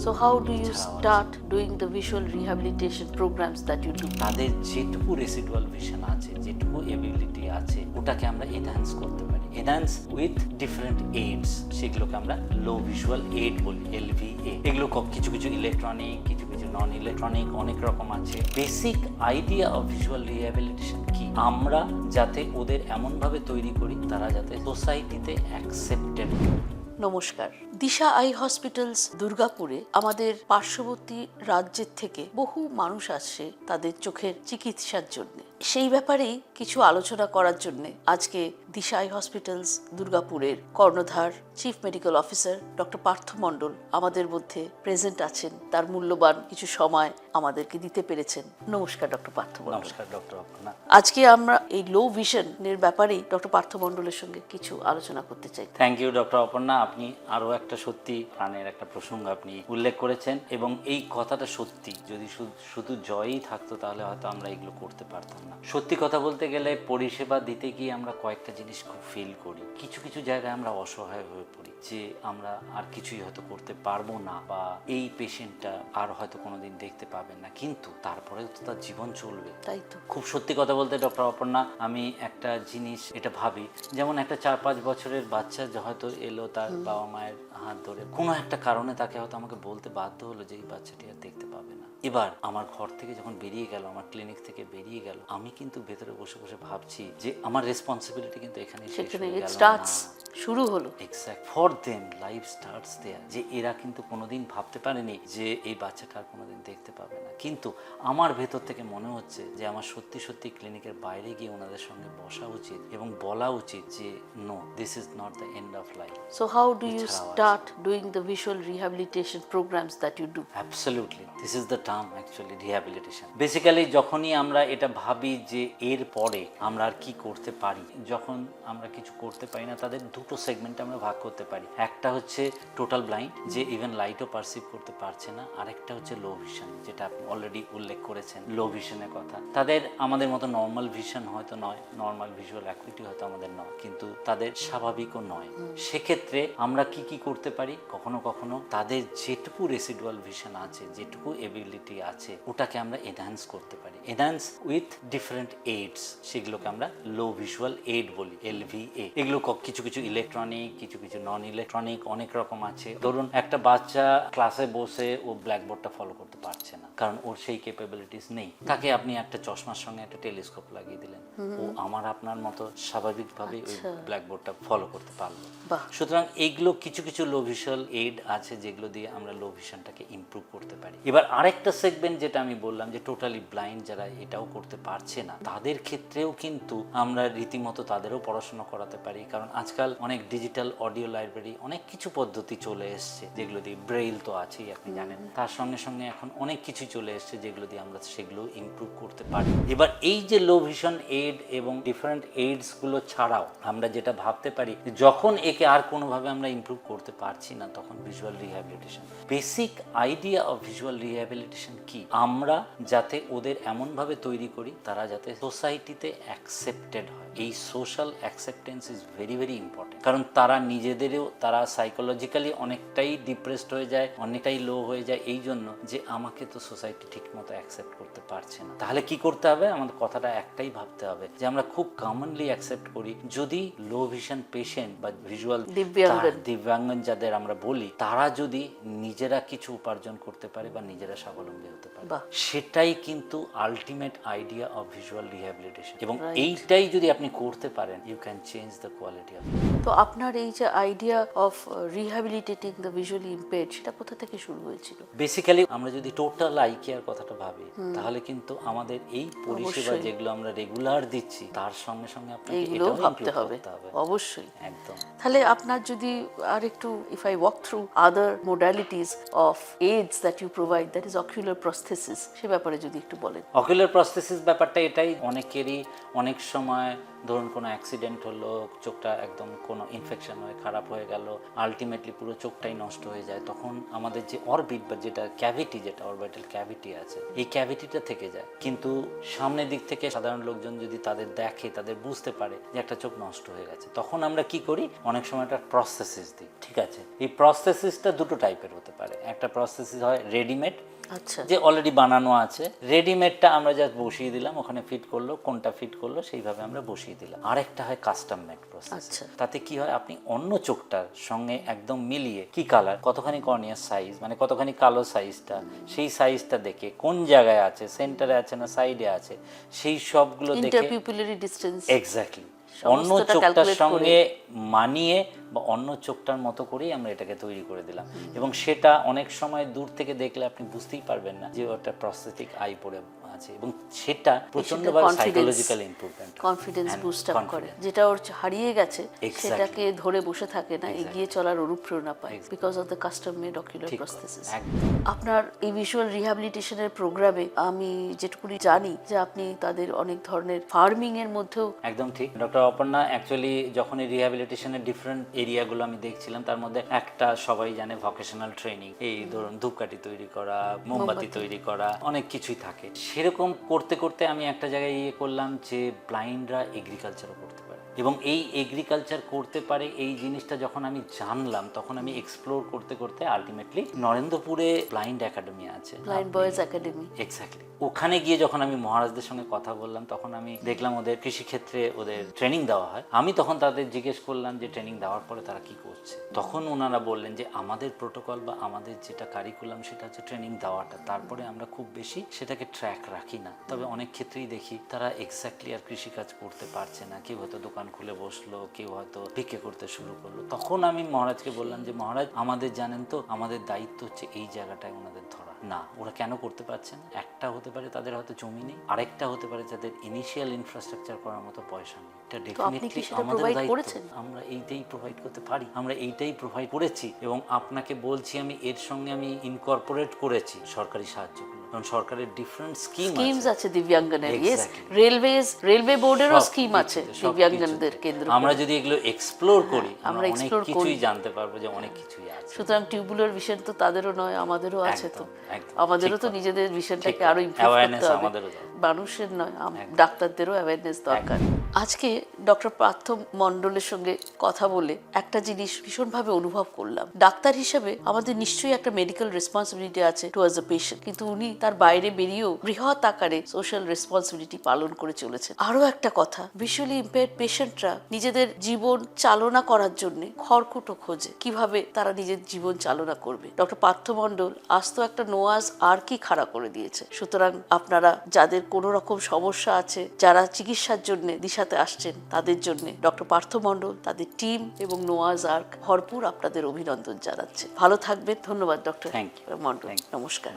So how do you start doing the visual rehabilitation programs that you do? তাদের যেটুকু residual vision আছে, যেটুকু ability আছে, ওটাকে আমরা এনহ্যান্স করতে পারি। এনহ্যান্স উইথ ডিফারেন্ট এইডস, সেগুলোকে আমরা লো ভিজুয়াল এইড বলি, LVA। এগুলো কিছু কিছু ইলেকট্রনিক, কিছু কিছু নন ইলেকট্রনিক, অনেক রকম আছে। Basic idea of visual rehabilitation কি? আমরা যাতে ওদের এমনভাবে তৈরি করি তারা যাতে সোসাইটিতে অ্যাকসেপ্টেড। নমস্কার। দিশা আই হসপিটালস দুর্গাপুরে আমাদের পার্শ্ববর্তী রাজ্যের থেকে বহু মানুষ আসছে তাদের চোখের চিকিৎসার জন্য। সেই ব্যাপারেই কিছু আলোচনা করার জন্য আজকে দিশা আই হসপিটালস দুর্গাপুরের কর্ণধার chief medical officer doctor Partha Mondal আমাদের মধ্যে প্রেজেন্ট আছেন। তার মূল্যবান কিছু সময় আমাদেরকে দিতে পেরেছেন। নমস্কার ডক্টর পার্থ মণ্ডল। নমস্কার ডক্টর অপর্ণা। আজকে আমরা এই লো ভিশনের ব্যাপারেই ডক্টর পার্থ মণ্ডলের সঙ্গে কিছু আলোচনা করতে চাই। Thank you doctor Aparna. আপনি আরও একটা সত্যি প্রাণের একটা প্রসঙ্গ আপনি উল্লেখ করেছেন, এবং এই কথাটা সত্যি। যদি শুধু জয়ই থাকতো তাহলে হয়তো আমরা এগুলো করতে পারতাম না। সত্যি কথা বলতে গেলে পরিষেবা দিতে গিয়ে আমরা কয়েকটা জিনিস খুব ফিল করি। কিছু কিছু জায়গায় আমরা অসহায় হয়ে পড়ি যে আমরা আর কিছুই হয়তো করতে পারবো না, বা এই পেশেন্টটা আর হয়তো কোনোদিন দেখতে পাবেন না, কিন্তু তারপরেও তো তার জীবন চলবে। তাই তো। খুব সত্যি কথা বলতে ডক্টর অপর্ণা, আমি একটা জিনিস এটা ভাবি, যেমন একটা 4-5 বছরের বাচ্চা হয়তো এলো, তার বাবা মায়ের হাত ধরে কোনো একটা কারণে তাকে হয়তো আমাকে বলতে বাধ্য হলো যে এই বাচ্চাটি আর দেখতে পাবে না। এবার আমার ঘর থেকে যখন বেরিয়ে গেল, আমার ক্লিনিক থেকে বেরিয়ে গেল, আমি কিন্তু ভেতরে বসে বসে ভাবছি যে আমার রেসপন্সিবিলিটি কিন্তু এখানে শুরু হলো। Exact, for them life starts there. যে এরা কিন্তু কোনোদিন ভাবতে পারেনি যে এই বাচ্চাটা আর কোনোদিন দেখতে পাবে না, কিন্তু আমার ভেতর থেকে মনে হচ্ছে যে আমার সত্যি সত্যি ক্লিনিকের বাইরে গিয়ে ওনাদের সঙ্গে বসা উচিত এবং বলা উচিত যে no, this is not the end of life. So how do you start doing the visual rehabilitation programs that you do? Absolutely, this is the term actually, rehabilitation. Basically যখনই আমরা এটা ভাবি যে এর পরে আমরা আর কি করতে পারি, যখন আমরা কিছু করতে পারি না, তাদের দুটো সেগমেন্টে আমরা ভাগ করতে পারি। একটা হচ্ছে টোটাল ব্লাইন্ড, যে ইভেন লাইটও পারসিভ করতে পারছে না। আরেকটা হচ্ছে লো ভিশন, যেটা আপনি অলরেডি উল্লেখ করেছেন লো ভিশনের কথা। তাদের আমাদের মতো নর্মাল ভিশন হয়তো নয়, নর্মাল ভিজুয়াল অ্যাকুইটি হয়তো আমাদের নয়, কিন্তু তাদের স্বাভাবিকও নয়। সেক্ষেত্রে আমরা কি কি করতে পারি? কখনো কখনো তাদের যেটুকু রেসিডুয়াল ভিশন আছে, যেটুকু এবিলিটি আছে, ওটাকে আমরা এনহ্যান্স করতে পারি। এনহ্যান্স উইথ ডিফারেন্ট এইডস, সেগুলোকে আমরা লো ভিজুয়াল এইড বলি, LVA। এগুলো কিছু কিছু ইলেকট্রনিক, কিছু কিছু নন ইলেকট্রনিক, অনেক রকম আছে। ধরুন একটা বাচ্চা ক্লাসে বসে ও ব্ল্যাকবোর্ডটা ফলো করতে পারছে না, কারণ ওর সেই ক্যাপাবিলিটিস নেই। তাকে আপনি একটা চশমার সঙ্গে একটা টেলিস্কোপ লাগিয়ে দিলেন, ও আমার আপনার মতো স্বাভাবিকভাবে ওই ব্ল্যাকবোর্ডটা ফলো করতে পারলো। সুতরাং এইগুলো কিছু কিছু লো ভিজুয়াল এইড আছে যেগুলো দিয়ে আমরা লো ভিশনটাকে ইমপ্রুভ করতে পারি। এবার আরেকটা সেগমেন্ট যেটা আমি বললাম যে টোটালি ব্লাইন্ড, যারা এটাও করতে পারছে না, তাদের ক্ষেত্রেও কিন্তু আমরা রীতিমতো তাদেরও পড়াশোনা করাতে পারি। কারণ আজকাল অনেক ডিজিটাল অডিও লাইব্রেরি, অনেক কিছু পদ্ধতি চলে এসছে যেগুলো দিয়ে, ব্রেইল তো আছেই আপনি জানেন, তার সঙ্গে সঙ্গে এখন অনেক কিছু চলে এসছে যেগুলো দিয়ে আমরা সেগুলো ইমপ্রুভ করতে পারি। এবার এই যে লো ভিশন এইড এবং ডিফারেন্ট এইডস গুলো ছাড়াও আমরা যেটা ভাবতে পারি, যখন একে আর কোনোভাবে আমরা ইমপ্রুভ করতে পারছি না, তখন visual rehabilitation. Basic idea of visual rehabilitation কি? আমরা যাতে ওদের এমনভাবে তৈরি করি তারা যাতে সোসাইটিতে অ্যাকসেপ্টেড হয়। এই social acceptance is very very important, কারণ তারা নিজেদেরও, তারা সাইকোলজিক্যালি অনেকটাই ডিপ্রেসড হয়ে যায়, অনেকটাই লো হয়ে যায়, এই জন্য যে আমাকে তো সোসাইটি ঠিক মতো অ্যাকসেপ্ট করতে পারছে না। তাহলে কি করতে হবে? আমাদের কথাটা একটাই ভাবতে হবে যে আমরা খুব কমনলি অ্যাকসেপ্ট করি, যদি লো ভিশন পেশেন্ট বা ভিজুয়াল দিব্যাঙ্গন যাদের আমরা বলি, তারা যদি নিজেরা কিছু উপার্জন করতে পারে বা নিজেরা স্বাবলম্বী হতে পারে, সেটাই কিন্তু ultimate idea of visual rehabilitation. এবং এইটাই যদি আপনি করতে পারেন, you can change the quality of. তো আপনার এই যে idea of rehabilitating the visually impaired, সেটা কোথা থেকে শুরু হয়েছিল? বেসিক্যালি আমরা যদি টোটাল আই কেয়ার কথাটা ভাবি, তাহলে কিন্তু আমাদের এই পরিষেবা যেগুলো আমরা রেগুলার দিচ্ছি, তার সঙ্গে সঙ্গে আপনাকে এটাও ভাবতে হবে। অবশ্যই, একদম। তাহলে আপনার যদি আর একটু, if I walk through other modalities of aids that you provide, that is ocular prosthesis, সে ব্যাপারে যদি একটু বলেন। অকুলার প্রস্থেসিস ব্যাপারটা এটাই, অনেকেরই অনেক সময় ধরুন কোনো অ্যাক্সিডেন্ট হলো, চোখটা একদম কোনো ইনফেকশন হয়ে খারাপ হয়ে গেল, আলটিমেটলি পুরো চোখটাই নষ্ট হয়ে যায়, তখন আমাদের যে অরবিট বা যেটা ক্যাভিটি, যেটা অরবিটাল ক্যাভিটি আছে, এই ক্যাভিটিটা থেকে যায়। কিন্তু সামনের দিক থেকে সাধারণ লোকজন যদি তাদের দেখে, তাদের বুঝতে পারে যে একটা চোখ নষ্ট হয়ে গেছে, তখন আমরা কি করি, অনেক সময় একটা প্রসথেসিস দিই। ঠিক আছে, এই প্রসথেসিসটা দুটো টাইপের হতে পারে। একটা প্রসথেসিস হয় রেডিমেড, আচ্ছা, যে অলরেডি বানানো আছে। রেডিমেডটা আমরা জাস্ট বসিয়ে দিলাম, ওখানে ফিট করলো, কোনটা ফিট করলো সেইভাবে আমরা বসিয়ে দিলাম। আরেকটা হয় কাস্টম মেড প্রসেস। আচ্ছা। তাতে কি হয়, আপনি অন্য চোখটার সঙ্গে একদম মিলিয়ে কি কালার, কতখানি কর্নিয়ার সাইজ, মানে কতখানি কালো সাইজটা, সেই সাইজটা দেখে কোন জায়গায় আছে, সেন্টারে আছে না সাইডে আছে, সেই সবগুলো দেখে ইন্টারপিউপিলারি ডিসটেন্স এক্স্যাক্টলি অন্য চোখটার সঙ্গে মানিয়ে বা অন্য চোখটার মতো করেই আমরা এটাকে তৈরি করে দিলাম। এবং সেটা অনেক সময় দূর থেকে দেখলে আপনি বুঝতেই পারবেন না যে ওটা প্রস্থেটিক আই পড়ে আছে, এবং সেটা প্রচন্ডভাবে psychological improvement, confidence boost up করে। যেটা ওর হারিয়ে গেছে সেটাকে ধরে বসে থাকে না, এগিয়ে চলার অনুপ্রেরণা পায় because of the custom made ocular prosthesis. আপনার এই ভিজুয়াল রিহ্যাবিলিটেশনের প্রোগ্রামে আমি যেটুকুনি জানি যে আপনি তাদের অনেক ধরনের ফার্মিং এর মধ্যেও। একদম ঠিক ডক্টর অপর্ণা, অ্যাকচুয়ালি যখন এই রিহ্যাবিলিটেশনের ডিফারেন্ট এরিয়াগুলো আমি দেখছিলাম, তার মধ্যে একটা সবাই জানে ভোকেশনাল ট্রেনিং, এই ধরুন ধূপকাঠি তৈরি করা, মোমবাতি তৈরি করা, অনেক কিছুই থাকে। সেরকম করতে করতে আমি একটা জায়গায় করলাম যে ব্লাইন্ডরা এগ্রিকালচারও করতে পারে, এবং এই এগ্রিকালচার করতে পারে এই জিনিসটা যখন আমি জানলাম, তখন আমি এক্সপ্লোর করতে করতে আলটিমেটলি নরেন্দ্রপুরে ব্লাইন্ড একাডেমি আছে, ব্লাইন্ড বয়েজ একাডেমি, এক্স্যাক্টলি ওখানে গিয়ে যখন আমি মহারাজদের সঙ্গে কথা বললাম, তখন আমি দেখলাম ওদের কৃষিক্ষেত্রে ওদের ট্রেনিং দেওয়া হয়। আমি তখন তাদের জিজ্ঞেস করলাম যে ট্রেনিং দেওয়ার পরে তারা কি করছে। তখন ওনারা বললেন যে আমাদের প্রোটোকল বা আমাদের যেটা কারিকুলাম সেটা হচ্ছে ট্রেনিং দেওয়াটা, তারপরে আমরা খুব বেশি সেটাকে ট্র্যাক রাখি না। তবে অনেক ক্ষেত্রেই দেখি তারা এক্স্যাক্টলি আর কৃষিকাজ করতে পারছে না, কেউ হয়তো দোকান খুলে বসলো, কেউ হয়তো ভিক্ষে করতে শুরু করলো। তখন আমি মহারাজকে বললাম যে মহারাজ, আমাদের জানেন তো, আমাদের দায়িত্ব হচ্ছে এই জায়গাটায় ওনাদের ধরা। না, ওরা কেন করতে পারছে না? একটা হতে পারে তাদের হয়তো জমি নেই, আরেকটা হতে পারে যাদের ইনিশিয়াল ইনফ্রাস্ট্রাকচার করার মতো পয়সা নেই। এটা ডেফিনেটলি আমাদের দায়িত্ব, আমরা এইটাই প্রোভাইড করতে পারি, আমরা এইটাই প্রোভাইড করেছি। এবং আপনাকে বলছি, আমি এর সঙ্গে আমি ইনকর্পোরেট করেছি সরকারি সাহায্যগুলো, কারণ সরকারের ডিফারেন্ট স্কিমস আছে দিব্যাঙ্গনের। ইয়েস, রেলওয়ে বোর্ডেরও স্কিম আছে দিব্যাঙ্গনদের কেন্দ্র। আমরা যদি এগুলো এক্সপ্লোর করি, আমরা অনেক কিছুই জানতে পারবো, যে অনেক কিছুই আছে। সুতরাং টিউবুলার ভিশন তো তাদেরও নয়, আমাদেরও আছে। তো আমাদেরও তো নিজেদের ভিশনটাকে আরো ইমপ্রুভ করতে হবে, মানুষের নয়, ডাক্তারদেরও অ্যাওয়ারনেস দরকার। আজকে ডক্টর পার্থ মণ্ডলের সঙ্গে কথা বলে একটা জিনিস ভীষণভাবে অনুভব করলাম। ডাক্তার হিসেবে আমাদের নিশ্চয়ই একটা মেডিকেল রেসপন্সিবিলিটি আছে টুয়ার্ডস দ্য পেশেন্ট, কিন্তু উনি তার বাইরে বেরিয়েও বৃহৎ আকারে সোশ্যাল রেসপন্সিবিলিটি পালন করে চলেছেন। আরো একটা কথা, ভিজুয়ালি ইম্পেয়ার্ড পেশেন্টরা নিজেদের জীবন চালনা করার জন্য খড়কুটো খোঁজে, কিভাবে তারা নিজের জীবন চালনা করবে। ডক্টর পার্থ মণ্ডল আজ তো একটা নোয়াজ আর কি খাড়া করে দিয়েছে। সুতরাং আপনারা যাদের কোনো রকম সমস্যা আছে, যারা চিকিৎসার জন্য দিশাতে আসছেন, তাদের জন্য ডক্টর পার্থ মণ্ডল, তাদের টিম এবং নোয়াজ আর্ক ভরপুর আপনাদের অভিনন্দন জানাচ্ছে। ভালো থাকবেন। ধন্যবাদ ডক্টর মণ্ডল। নমস্কার।